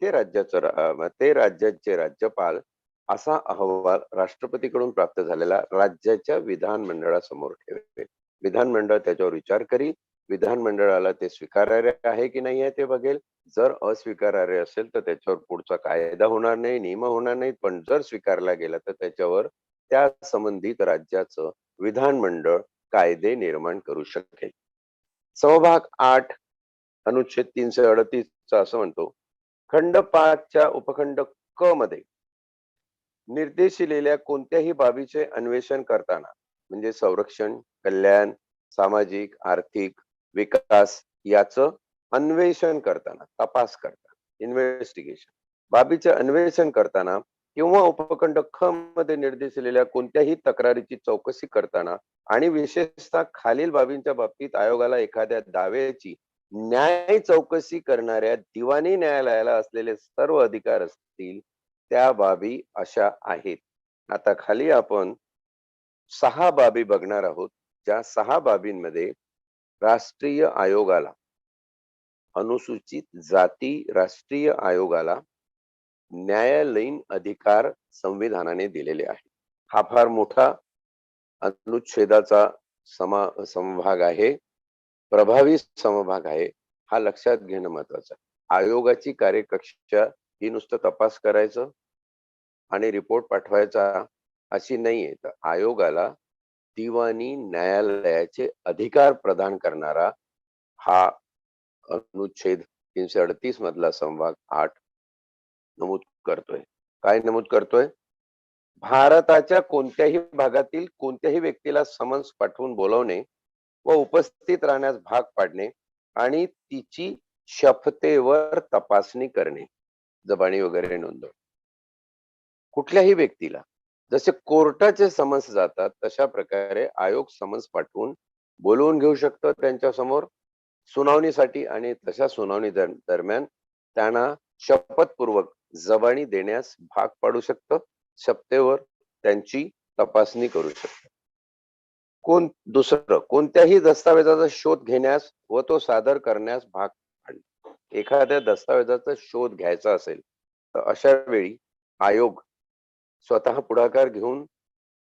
ते राज्याचे राज्यपाल असा अहवाल राष्ट्रपतीकडून प्राप्त झालेला राज्याच्या विधानमंडळासमोर ठेवेल. विधानमंडळ त्याच्यावर विचार करील. विधानमंडळाला ते स्वीकारार्ह आहे की नाही आहे ते बघेल. जर अस्वीकारार्ह असेल तर त्याच्यावर पुढचा कायदा होणार नाही, नियम होणार नाहीत. पण जर स्वीकारला गेला तर त्याच्यावर त्या संबंधित राज्याचं विधानमंडळ कायदे निर्माण करू शकेल. समभाग 8 अनुच्छेद 338 असं म्हणतो, खंड 5च्या उपखंड क मध्ये निर्देशिलेल्या कोणत्याही बाबीचे अन्वेषण करताना, म्हणजे संरक्षण, कल्याण, सामाजिक, आर्थिक विकास याचं अन्वेषण करताना, तपास करताना, इन्व्हेस्टिगेशन बाबीचे अन्वेषण करताना किंवा उपखंड ख मध्ये निर्देशिलेल्या कोणत्याही तक्रारीची चौकशी करताना आणि विशेषतः खालील बाबींच्या बाबतीत आयोगाला एखाद्या दाव्याची न्याय चौकशी करणाऱ्या दिवाणी न्यायालयाला असलेले सर्व अधिकार असतील त्या बाबी अशा आहेत. आता खाली आपण 6 बाबी बघणार आहोत. ज्या 6 बाबींमध्ये राष्ट्रीय आयोगाला, अनुसूचित जाती राष्ट्रीय आयोगाला न्यायालयीन अधिकार संविधानाने दिलेले आहे. हा फार मोठा अनुच्छेदाचा समभाग आहे, प्रभावी समभाग आहे. हा लक्षात घेणं महत्वाचं आहे. आयोगाची कार्यकक्षा ही नुसतं तपास करायचं आणि रिपोर्ट पाठवायचा अशी नाहीये. तर आयोगाला दिवाणी न्यायालयाचे अधिकार प्रदान करणारा हा अनुच्छेद 338 मधला संभाग 8 नमूद करतोय. काय नमूद करतोय? भारताच्या कोणत्याही भागातील कोणत्याही व्यक्तीला समन्स पाठवून बोलावणे व उपस्थित राहण्यास भाग पाडणे आणि तिची शपथेवर तपासणी करणे, जबानी वगैरे नोंदवणे. कुठल्याही व्यक्तीला जसे कोर्टाचे समन्स जातात तशा प्रकारे आयोग समन्स पाठवून बोलवून घेऊ शकतो त्यांच्या समोर सुनावणीसाठी, आणि तशा सुनावणी दरम्यान त्यांना शपथपूर्वक जबानी देण्यास भाग पाडू शकतं. शपथेवर त्यांची तपासणी करू शकतं. दुसरं, कोणत्याही दस्तावेजाचा शोध घेण्यास व तो सादर करण्यास भाग पाडणे. एखाद्या दस्तावेजाचा शोध घ्यायचा असेल तर अशा वेळी आयोग स्वतः पुढाकार घेऊन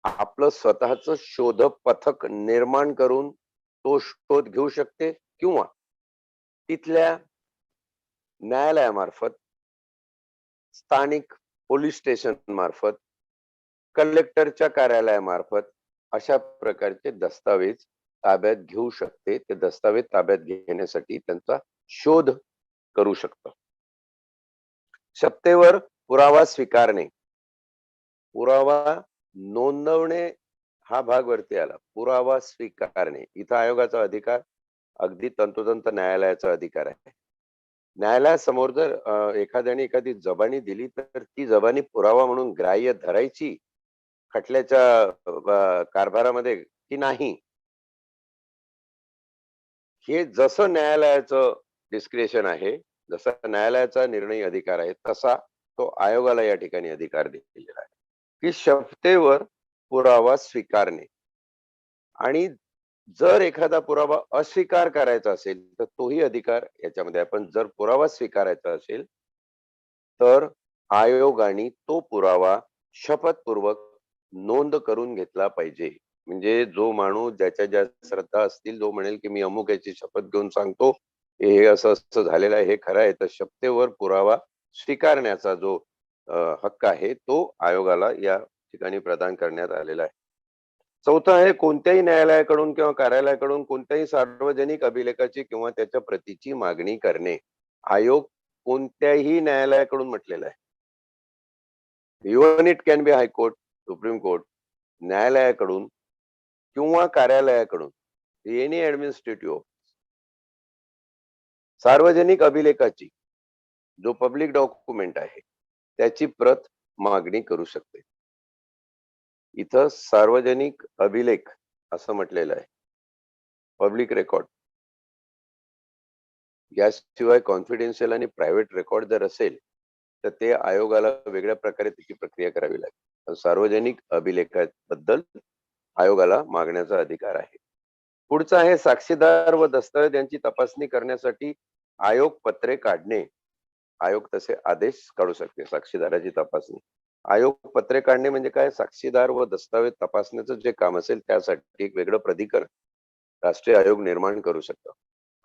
आपलं स्वतःच शोध पथक निर्माण करून तो शोध घेऊ शकते, किंवा तिथल्या न्यायालयामार्फत, स्थानिक पोलीस स्टेशन मार्फत, कलेक्टरच्या कार्यालयामार्फत अशा प्रकारचे दस्तावेज ताब्यात घेऊ शकते. ते दस्तावेज ताब्यात घेण्यासाठी त्यांचा शोध करू शकतो. शपथेवर पुरावा स्वीकारणे, पुरावा नोंदवणे हा भाग वरती आला. पुरावा स्वीकारणे, इथं आयोगाचा अधिकार अगदी तंतोतंत न्यायालयाचा अधिकार आहे. न्यायालयासमोर जर एखाद्याने एखादी जबानी दिली तर ती जबानी पुरावा म्हणून ग्राह्य धरायची खटल्याच्या कारभारामध्ये की नाही, हे जसं न्यायालयाचं डिस्क्रिशन आहे, जसा न्यायालयाचा निर्णय अधिकार आहे, तसा तो आयोगाला या ठिकाणी अधिकार दिलेला आहे की शपथेवर पुरावा स्वीकारणे. आणि जर एखादा पुरावा अस्वीकार करायचा असेल तर तोही अधिकार याच्यामध्ये आहे. पण जर पुरावा स्वीकारायचा असेल तर आयोगाने तो पुरावा शपथपूर्वक नोंद करून घेतला पाहिजे. म्हणजे जो माणूस ज्याच्या ज्या श्रद्धा असतील, जो म्हणेल की मी अमुक याची शपथ घेऊन सांगतो हे असं असं झालेलं आहे, हे खरं आहे, तर शपथेवर पुरावा स्वीकारण्याचा जो हक्क आहे तो आयोगाला या ठिकाणी प्रदान करण्यात आलेला आहे. चौथं आहे, कोणत्याही न्यायालयाकडून किंवा कार्यालयाकडून कोणत्याही सार्वजनिक अभिलेखाची किंवा त्याच्या प्रतीची मागणी करणे. आयोग कोणत्याही न्यायालयाकडून म्हटलेलं आहे. Even it can be high court, supreme court, न्यायालयाकडून किंवा कार्यालयाकडून, एनी ऍडमिनिस्ट्रेटिव्ह सार्वजनिक अभिलेखाची, जो पब्लिक डॉक्युमेंट आहे त्याची प्रत मागणी करू शकते. इथं सार्वजनिक अभिलेख असं म्हटलेलं आहे, पब्लिक रेकॉर्ड. याशिवाय कॉन्फिडेन्शियल आणि प्रायव्हेट रेकॉर्ड जर असेल तर ते आयोगाला वेगळ्या प्रकारे त्याची प्रक्रिया करावी लागेल. सार्वजनिक अभिलेखाबद्दल आयोगाला मागण्याचा अधिकार आहे. पुढचा आहे, साक्षीदार व दस्तावेज यांची तपासणी करण्यासाठी आयोग पत्रे काढणे. आयोग तसे आदेश काढू शकते साक्षीदाराची तपासणी. आयोग पत्रे काढणे म्हणजे काय? साक्षीदार व दस्तावेज तपासण्याचं जे काम असेल त्यासाठी एक वेगळं प्राधिकरण राष्ट्रीय आयोग निर्माण करू शकतो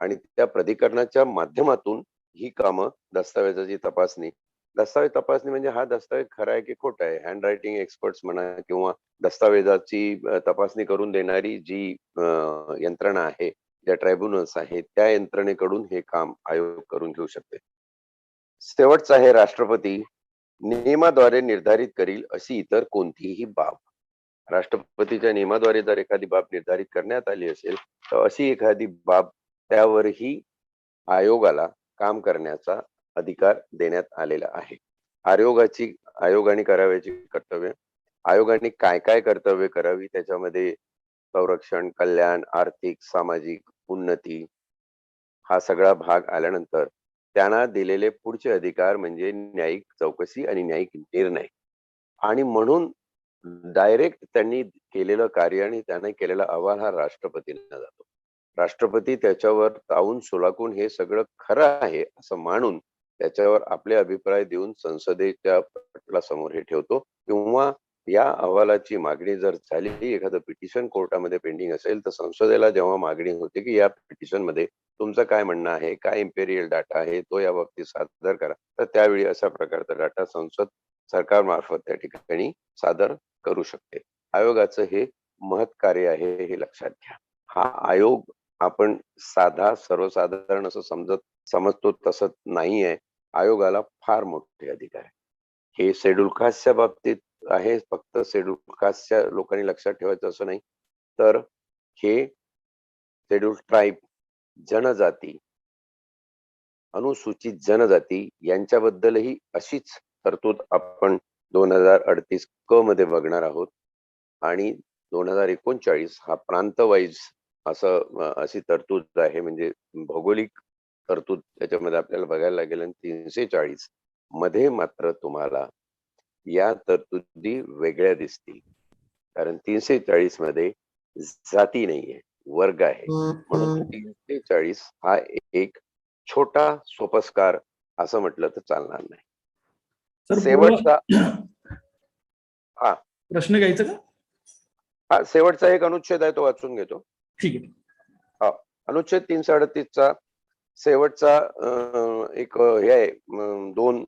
आणि त्या प्राधिकरणाच्या माध्यमातून ही कामं, दस्तावेजाची तपासणी, दस्तावेज तपासणी म्हणजे हा दस्तावेज खरा आहे की खोटा आहे, हँड रायटिंग एक्सपर्ट्स म्हणा किंवा दस्तावेजाची तपासणी करून देणारी जी यंत्रणा आहे, ज्या ट्रायब्युनल्स आहेत, त्या यंत्रणेकडून हे काम आयोग करून घेऊ शकते. शेवटचं आहे, राष्ट्रपती नियमाद्वारे निर्धारित करील अशी इतर कोणतीही बाब. राष्ट्रपतीच्या नियमाद्वारे जर एखादी बाब निर्धारित करण्यात आली असेल तर अशी एखादी बाब, त्यावरही आयोगाला काम करण्याचा अधिकार देण्यात आलेला आहे. आयोगाने करावयाची कर्तव्य, आयोगाने काय काय कर्तव्य करावी, त्याच्यामध्ये संरक्षण, कल्याण, आर्थिक, सामाजिक उन्नती हा सगळा भाग आल्यानंतर त्यांना दिलेले पुढचे अधिकार म्हणजे न्यायिक चौकशी आणि न्यायिक निर्णय. आणि म्हणून डायरेक्ट त्यांनी केलेलं कार्य आणि त्याने केलेला अहवाल हा राष्ट्रपतींना जातो. राष्ट्रपती त्याच्यावर ताऊन सुलाखून हे सगळं खरं आहे असं मानून त्याच्यावर आपले अभिप्राय देऊन संसदेच्या पटलासमोर हे ठेवतो. किंवा या अहवालाची मागणी जर झाली, एखादं पिटिशन कोर्टामध्ये पेंडिंग असेल, तर संसदेला जेव्हा मागणी होते की या पिटिशन मध्ये तुमचं काय म्हणणं आहे, काय इम्पेरियल डाटा आहे, तो या बाबतीत सादर करा, तर त्यावेळी अशा प्रकारचा डाटा संसद सरकारमार्फत त्या ठिकाणी सादर करू शकते. आयोगाचं हे महत् कार्य आहे, हे लक्षात घ्या. हा आयोग आपण साधा सर्वसाधारण असं समजतो तसं नाहीये. आयोगाला फार मोठे अधिकार आहे. हे शेड्यूल कास्टच्या बाबतीत आहे, फक्त शेड्यूल कास्टच्या लोकांनी लक्षात ठेवायचं असं नाही, तर हे शेड्यूल ट्राईब, जनजाती, अनुसूचित जनजाती यांच्याबद्दलही अशीच तरतूद आपण 2038 क मध्ये बघणार आहोत. आणि 2039 हा प्रांत वाईज अशी तरतूद आहे, म्हणजे भौगोलिक तरतूद त्याच्यामध्ये आपल्याला बघायला लागेल. आणि 340 मध्ये मात्र तुम्हाला या तरतुदी वेगळ्या दिसतील, कारण 340 मध्ये जाती नाहीये, वर्ग आहे. म्हणून 340 हा एक छोटा सोपस्कार असं म्हटलं तर चालणार नाही. शेवटचा प्रश्न घ्यायचा का? हा शेवटचा एक अनुच्छेद आहे, तो वाचून घेतो. ठीक आहे. हा अनुच्छेद 338 चा शेवटचा एक हे आहे, 2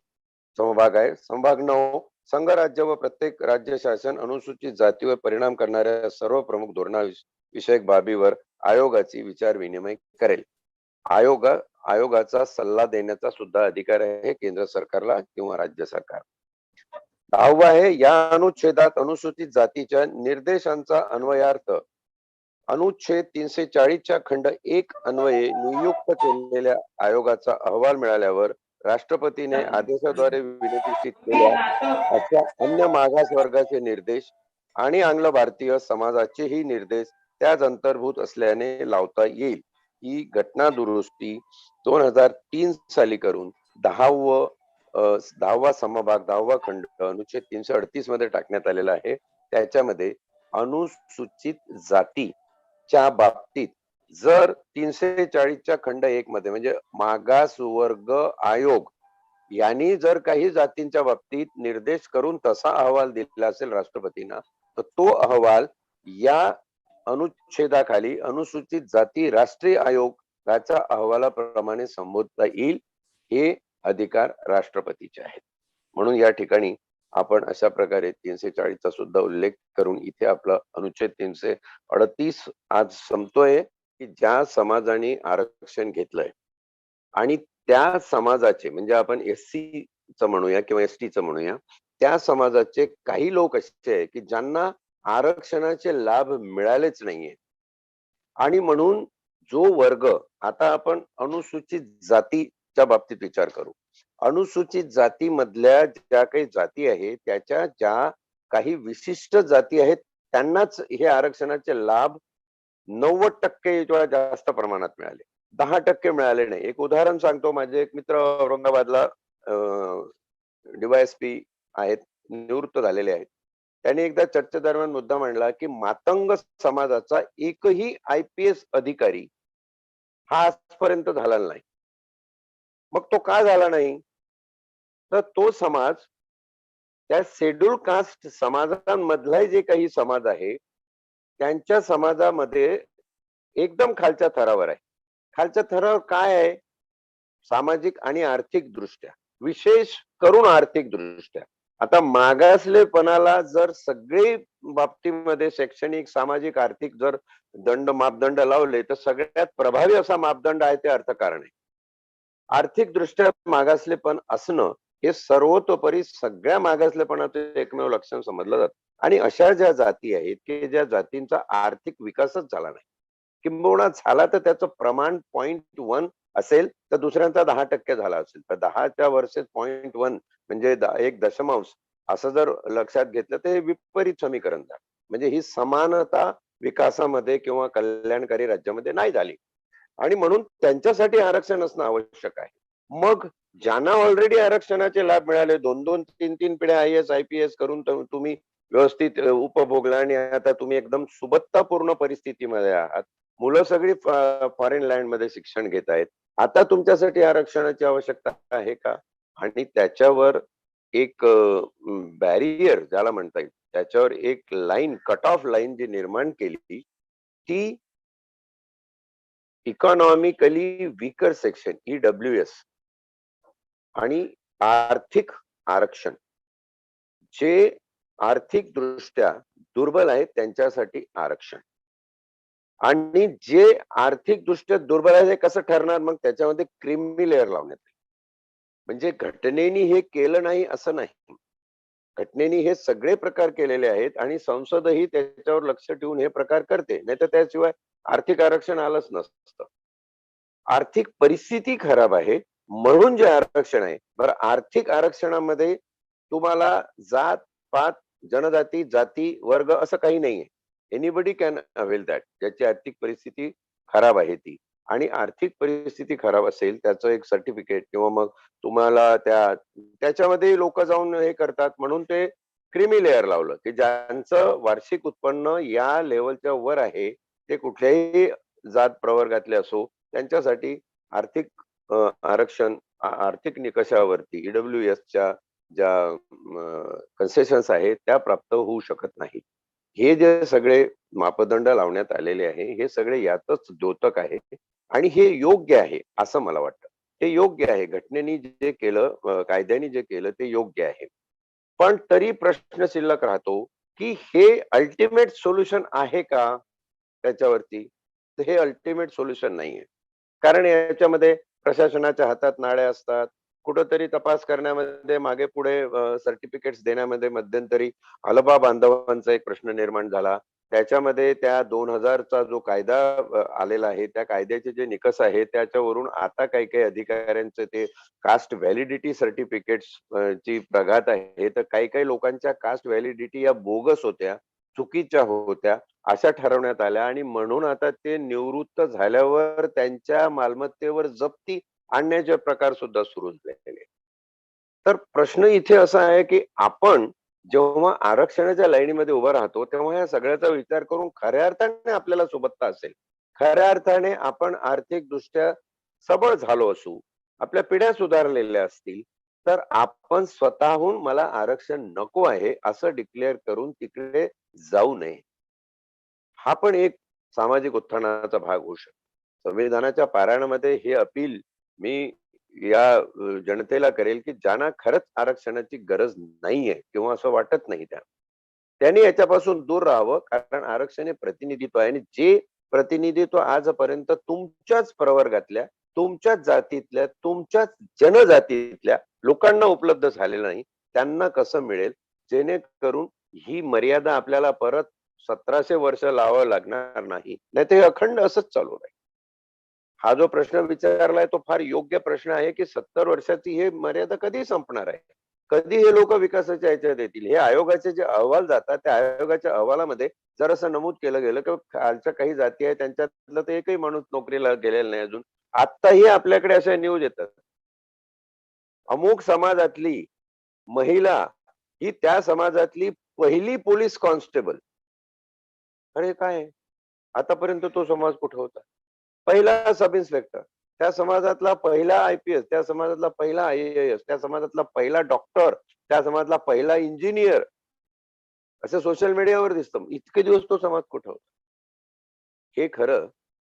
समभाग आहे. समभाग 9, संघ राज्य व प्रत्येक राज्य शासन अनुसूचित जातीवर परिणाम करणाऱ्या सर्व प्रमुख धोरणाविषयक बाबीवर आयोगाची विचार विनिमय करेल. आयोगाचा सल्ला देण्याचा सुद्धा अधिकार आहे केंद्र सरकारला किंवा राज्य सरकार. 10 आहे, या अनुच्छेदात अनुसूचित जातीच्या निर्देशांचा अन्वयार्थ अनुच्छेद 340 च्या खंड 1 अन्वये नियुक्त केलेल्या आयोगाचा अहवाल मिळाल्यावर राष्ट्रपतीने आदेशाद्वारे विनिर्देशित केल्या अशा अन्य मागास वर्गाचे निर्देश आणि आंग्ल भारतीय समाजाचेही निर्देश त्याच अंतर्भूत असल्याने लावता येईल. ही घटना दुरुस्ती 2003 साली करून 10वा समभाग 10वा खंड अनुच्छेद 338 मध्ये टाकण्यात आलेला आहे. त्याच्यामध्ये अनुसूचित जातीच्या बाबतीत जर 340 च्या खंड 1 मध्ये म्हणजे मागास वर्ग आयोग यांनी जर काही जातींच्या बाबतीत निर्देश करून तसा अहवाल दिला असेल राष्ट्रपतींना, तर तो अहवाल या अनुच्छेदाखाली अनुसूचित जाती राष्ट्रीय आयोगाच्या अहवालाप्रमाणे संबोधता येईल. हे अधिकार राष्ट्रपतीचे आहेत. म्हणून या ठिकाणी आपण अशा प्रकारे 340 चा सुद्धा उल्लेख करून इथे आपला अनुच्छेद 338 आज संपतोय, की ज्या समाजाने आरक्षण घेतलंय आणि त्या समाजाचे म्हणजे आपण SC च म्हणूया किंवा ST च म्हणूया, त्या समाजाचे काही लोक असे आहे की ज्यांना आरक्षणाचे लाभ मिळालेच नाहीये. आणि म्हणून जो वर्ग, आता आपण अनुसूचित जातीच्या बाबतीत विचार करू. अनुसूचित जाती मधल्या ज्या काही जाती आहेत त्याच्या ज्या काही विशिष्ट जाती आहेत त्यांनाच हे आरक्षणाचे लाभ 90% किंवा जास्त प्रमाणात मिळाले, 10% मिळाले नाही. एक उदाहरण सांगतो. माझे एक मित्र औरंगाबादला DYSP आहेत, निवृत्त झालेले आहेत. त्यांनी एकदा चर्चेदरम्यान मुद्दा मांडला की मातंग समाजाचा एकही IPS अधिकारी हा आजपर्यंत झाला नाही. मग तो का झाला नाही? तर तो समाज त्या शेड्यूल कास्ट समाजांमधला जे काही समाज आहे त्यांच्या समाजामध्ये एकदम खालच्या थरावर आहे. खालच्या थरावर काय आहे? सामाजिक आणि आर्थिक दृष्ट्या, विशेष करून आर्थिक दृष्ट्या. आता मागासलेपणाला जर सगळे बाबतीमध्ये शैक्षणिक, सामाजिक, आर्थिक जर मापदंड लावले तर सगळ्यात प्रभावी असा मापदंड आहे ते अर्थकारण आहे. आर्थिक दृष्ट्या मागासलेपण असणं हे सर्वतोपरी सगळ्या मागासलेपणाचं एकमेव लक्षण समजलं जातं. आणि अशा ज्या जाती आहेत की ज्या जातींचा आर्थिक विकासच झाला नाही, किंबहुना झाला तर त्याचं प्रमाण 0.1 असेल तर दुसऱ्यांचा 10% झाला असेल, तर 10च्या वर्सेस 0.1 म्हणजे 1 दशमांश असं जर लक्षात घेतलं तर हे विपरीत समीकरण झालं. म्हणजे ही समानता विकासामध्ये किंवा कल्याणकारी राज्यामध्ये नाही झाली. आणि म्हणून त्यांच्यासाठी आरक्षण असणं आवश्यक आहे. मग ज्यांना ऑलरेडी आरक्षणाचे लाभ मिळाले, 2-2, 3-3 पिढ्या IAS, IPS करून तुम्ही व्यवस्थित उपभोगला आणि आता तुम्ही एकदम सुबत्तापूर्ण परिस्थितीमध्ये आहात. मुलं सगळी फॉरेन लँड मध्ये शिक्षण घेत आहेत. आता तुमच्यासाठी आरक्षणाची आवश्यकता आहे का? आणि त्याच्यावर एक बॅरियर ज्याला म्हणता येईल, त्याच्यावर एक लाईन, कट ऑफ लाईन जी निर्माण केली ती इकॉनॉमिकली वीकर सेक्शन EWS आणि आर्थिक आरक्षण, जे आर्थिक दृष्ट्या दुर्बल आहेत त्यांच्यासाठी आरक्षण. आणि जे आर्थिक दृष्ट्या दुर्बल आहे हे कसं ठरणार? मग त्याच्यामध्ये क्रीमी लेअर लावण्यात येईल. म्हणजे घटनेने हे केलं नाही असं नाही. घटनेने हे सगळे प्रकार केलेले आहेत आणि संसदही त्याच्यावर लक्ष ठेवून हे प्रकार करते, नाही तर त्याशिवाय आर्थिक आरक्षण आलंच नसतं. आर्थिक परिस्थिती खराब आहे म्हणून जे आरक्षण आहे. बरं, आर्थिक आरक्षणामध्ये तुम्हाला जात पात, जनजाती, जाती, वर्ग असं काही नाहीये. Anybody can avail that. ज्याची आर्थिक परिस्थिती खराब आहे ती, आणि आर्थिक परिस्थिती खराब असेल त्याचं एक सर्टिफिकेट किंवा मग तुम्हाला त्याच्यामध्ये लोक जाऊन हे करतात, म्हणून ते क्रीमी लेअर लावलं की ज्यांचं वार्षिक उत्पन्न या लेवलच्या वर आहे, ते कुठल्याही जात प्रवर्गातले असो, त्यांच्यासाठी आर्थिक आरक्षण आर्थिक निकषावरती EWSच्या ज्या कन्सेशन्स आहेत त्या प्राप्त होऊ शकत नाही. हे जे सगळे मापदंड लावण्यात आलेले आहे, हे सगळे यातच द्योतक आहे आणि हे योग्य आहे असं मला वाटतं. ते योग्य आहे. घटनेने जे केलं, कायद्याने जे केलं ते योग्य आहे. पण तरी प्रश्न शिल्लक राहतो की हे अल्टिमेट सोल्युशन आहे का त्याच्यावरती? तर हे अल्टिमेट सोल्युशन नाहीये. कारण याच्यामध्ये प्रशासनाच्या हातात नाड्या असतात. कुठंतरी तपास करण्यामध्ये मागे पुढे सर्टिफिकेट्स देण्यामध्ये मध्यंतरी हलबा बांधवांचा एक प्रश्न निर्माण झाला. त्याच्यामध्ये त्या 2000चा जो कायदा आलेला आहे, त्या कायद्याचे जे निकष आहेत त्याच्यावरून आता काही काही अधिकाऱ्यांचे ते कास्ट व्हॅलिडिटी सर्टिफिकेट्स ची प्रघात आहे. तर काही काही लोकांच्या कास्ट व्हॅलिडिटी या बोगस होत्या, चुकीच्या होत्या, अशा ठरवण्यात आल्या आणि म्हणून आता ते निवृत्त झाल्यावर त्यांच्या मालमत्तेवर जप्ती आणण्याचे प्रकार सुद्धा सुरू झालेले. तर प्रश्न इथे असा आहे की आपण जेव्हा आरक्षणाच्या लाईनीमध्ये उभं राहतो तेव्हा या सगळ्याचा विचार करून खऱ्या अर्थाने आपल्याला सोबतता असेल, खऱ्या अर्थाने आपण आर्थिक दृष्ट्या सबळ झालो असू, आपल्या पिढ्या सुधारलेल्या असतील, तर आपण स्वतःहून मला आरक्षण नको आहे असं डिक्लेअर करून तिकडे जाऊ नये. हा पण एक सामाजिक उत्थानाचा भाग होऊ शकतो. संविधानाच्या पारायणामध्ये हे अपील मी या जनतेला करेल की ज्यांना खरंच आरक्षणाची गरज नाहीये किंवा असं वाटत नाही त्यांनी याच्यापासून दूर राहावं. कारण आरक्षण हे प्रतिनिधित्व आहे आणि जे प्रतिनिधित्व आजपर्यंत तुमच्याच प्रवर्गातल्या, तुमच्याच जातीतल्या, तुमच्याच जनजातीतल्या लोकांना उपलब्ध झालेलं नाही, त्यांना कसं मिळेल? जेणेकरून ही मर्यादा आपल्याला परत 1700 वर्ष लावावं लागणार नाही, नाही ते अखंड असंच चालू राहील. हा जो प्रश्न विचारलाय तो फार योग्य प्रश्न आहे की 70 वर्षाची हे मर्यादा कधी संपणार आहे? कधी हे लोक विकासाच्या ह्याच्यात येतील? हे आयोगाचे जे अहवाल जातात त्या आयोगाच्या अहवालामध्ये जर असं नमूद केलं गेलं की खालच्या काही जाती आहेत त्यांच्यातलं तर एकही माणूस नोकरीला गेलेला नाही अजून. आत्ताही आपल्याकडे अशा न्यूज येतात, अमुक समाजातली महिला ही त्या समाजातली पहिली पोलीस कॉन्स्टेबल. अरे काय, आतापर्यंत तो समाज कुठे होता? पहिला सब इन्स्पेक्टर, त्या समाजातला पहिला IPS, त्या समाजातला पहिला IAS, त्या समाजातला पहिला डॉक्टर, त्या समाजातला पहिला इंजिनियर, असं सोशल मीडियावर दिसतं. इतके दिवस तो समाज कुठे होता? हे खरं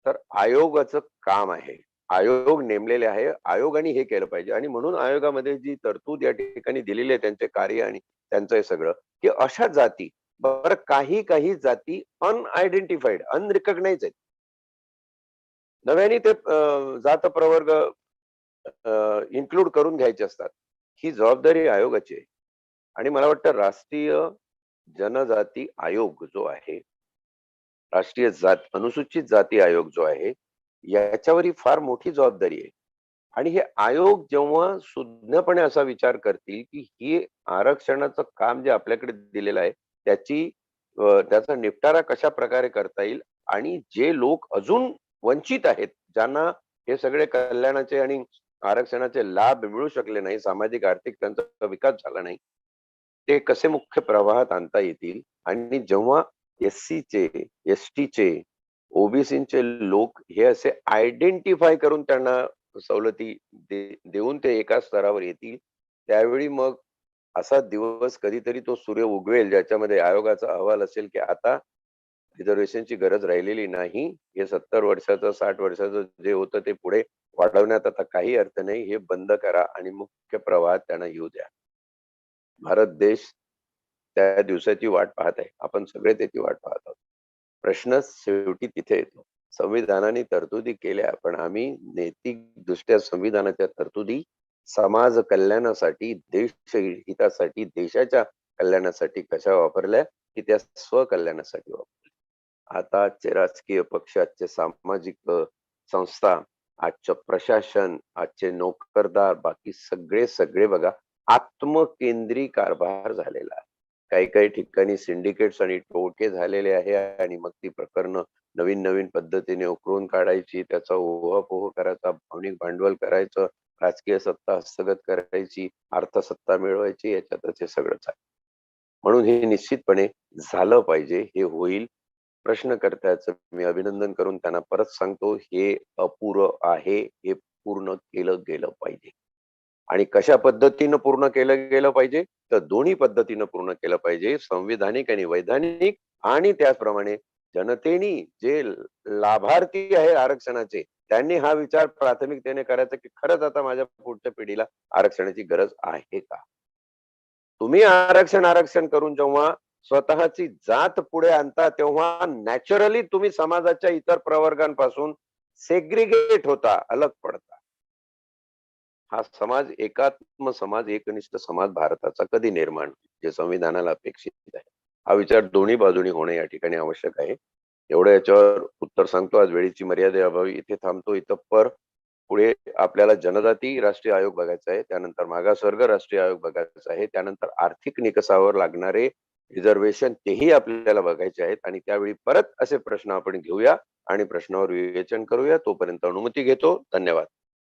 तर आयोगाचं काम आहे. आयोग नेमलेले आहे, आयोगाने हे केलं पाहिजे आणि म्हणून आयोगामध्ये जी तरतूद या ठिकाणी दिलेली आहे त्यांचे कार्य आणि त्यांचं हे सगळं, की अशा जाती, बरं काही काही जाती अनआयडेंटिफाईड, अनरिकग्नाइज आहेत. नव्याने ते जात प्रवर्ग इन्क्लूड करून घ्यायचे असतात. ही जबाबदारी आयोगाची आहे आणि मला वाटतं राष्ट्रीय जनजाती आयोग जो आहे, राष्ट्रीय अनुसूचित जाती आयोग जो आहे, याच्यावर ही फार मोठी जबाबदारी आहे. आणि हे आयोग जेव्हा सुज्ञपणे असा विचार करतील की हे आरक्षणाचं काम जे आपल्याकडे दिलेलं आहे त्याचा निपटारा कशा प्रकारे करता येईल आणि जे लोक अजून वंचित आहेत ज्यांना हे सगळे कल्याणाचे आणि आरक्षणाचे लाभ मिळू शकले नाही, सामाजिक आर्थिक त्यांचा विकास झाला नाही, ते कसे मुख्य प्रवाहात आणता येतील? आणि जेव्हा एससीचे, एसटीचे, ओबीसीचे लोक हे असे आयडेंटिफाय करून त्यांना सवलती देऊन ते एका स्तरावर येतील, त्यावेळी मग असा दिवस कधीतरी तो सूर्य उगवेल ज्याच्यामध्ये आयोगाचा अहवाल असेल की आता रिझर्वेशनची गरज राहिलेली नाही. हे 70 वर्षाचं 60 वर्षाचं जे होतं ते पुढे वाढवण्यात आता काही अर्थ नाही. हे बंद करा आणि मुख्य प्रवाहात त्यांना येऊ द्या. भारत देश त्या दिवसाची वाट पाहत आहे. आपण सगळे त्याची वाट पाहत आहोत. प्रश्न शेवटी तिथे येतो. संविधानाने तरतुदी केल्या, पण आम्ही नैतिकदृष्ट्या संविधानाच्या तरतुदी समाज कल्याणासाठी, देश हितासाठी, देशाच्या कल्याणासाठी कशा वापरल्या की त्या स्वकल्याणासाठी वापरल्या. आता आजचे राजकीय पक्ष, आजचे सामाजिक संस्था, आजचं प्रशासन, आजचे नोकरदार, बाकी सगळे सगळे बघा आत्मकेंद्री कारभार झालेला आहे. काही काही ठिकाणी सिंडिकेट्स आणि टोळके झालेले आहे आणि मग ती प्रकरणं नवीन नवीन पद्धतीने उकरून काढायची, त्याचा उहापोह करायचा, भावनिक भांडवल करायचं, राजकीय सत्ता हस्तगत करायची, अर्थसत्ता मिळवायची, याच्यातच हे सगळंच आहे. म्हणून हे निश्चितपणे झालं पाहिजे, हे होईल. प्रश्नकर्त्याचं मी अभिनंदन करून त्यांना परत सांगतो, हे अपुरं आहे, हे पूर्ण केलं गेलं पाहिजे. आणि कशा पद्धतीनं पूर्ण केलं गेलं पाहिजे? तर दोन्ही पद्धतीनं पूर्ण केलं पाहिजे, संविधानिक आणि वैधानिक. आणि त्याचप्रमाणे जनतेने जे लाभार्थी आहे आरक्षणाचे, त्यांनी हा विचार प्राथमिकतेने करायचा की खरंच आता माझ्या पुढच्या पिढीला आरक्षणाची गरज आहे का? तुम्ही आरक्षण आरक्षण करून जेव्हा स्वतःची जात पुढे आणता, तेव्हा नॅचरली तुम्ही समाजाच्या इतर प्रवर्गांपासून सेग्रिगेट होता, अलग पडता. हा समाज एकात्म समाज, एकनिष्ठ समाज भारताचा कधी निर्माण होईल, जे संविधानाला अपेक्षित आहे. हा विचार दोन्ही बाजूनी होणे या ठिकाणी आवश्यक आहे. एवढं याच्यावर उत्तर सांगतो. आज वेळेची मर्यादेअभावी इथे थांबतो. इथं पुढे आपल्याला जनजाती राष्ट्रीय आयोग बघायचा आहे, त्यानंतर मागासवर्ग राष्ट्रीय आयोग बघायचा आहे, त्यानंतर आर्थिक निकषावर लागणारे रिझर्वेशन तेही आपल्याला बघायचे आहेत. आणि त्यावेळी परत असे प्रश्न आपण घेऊया आणि प्रश्नावर विवेचन करूया. तोपर्यंत अनुमती घेतो. धन्यवाद.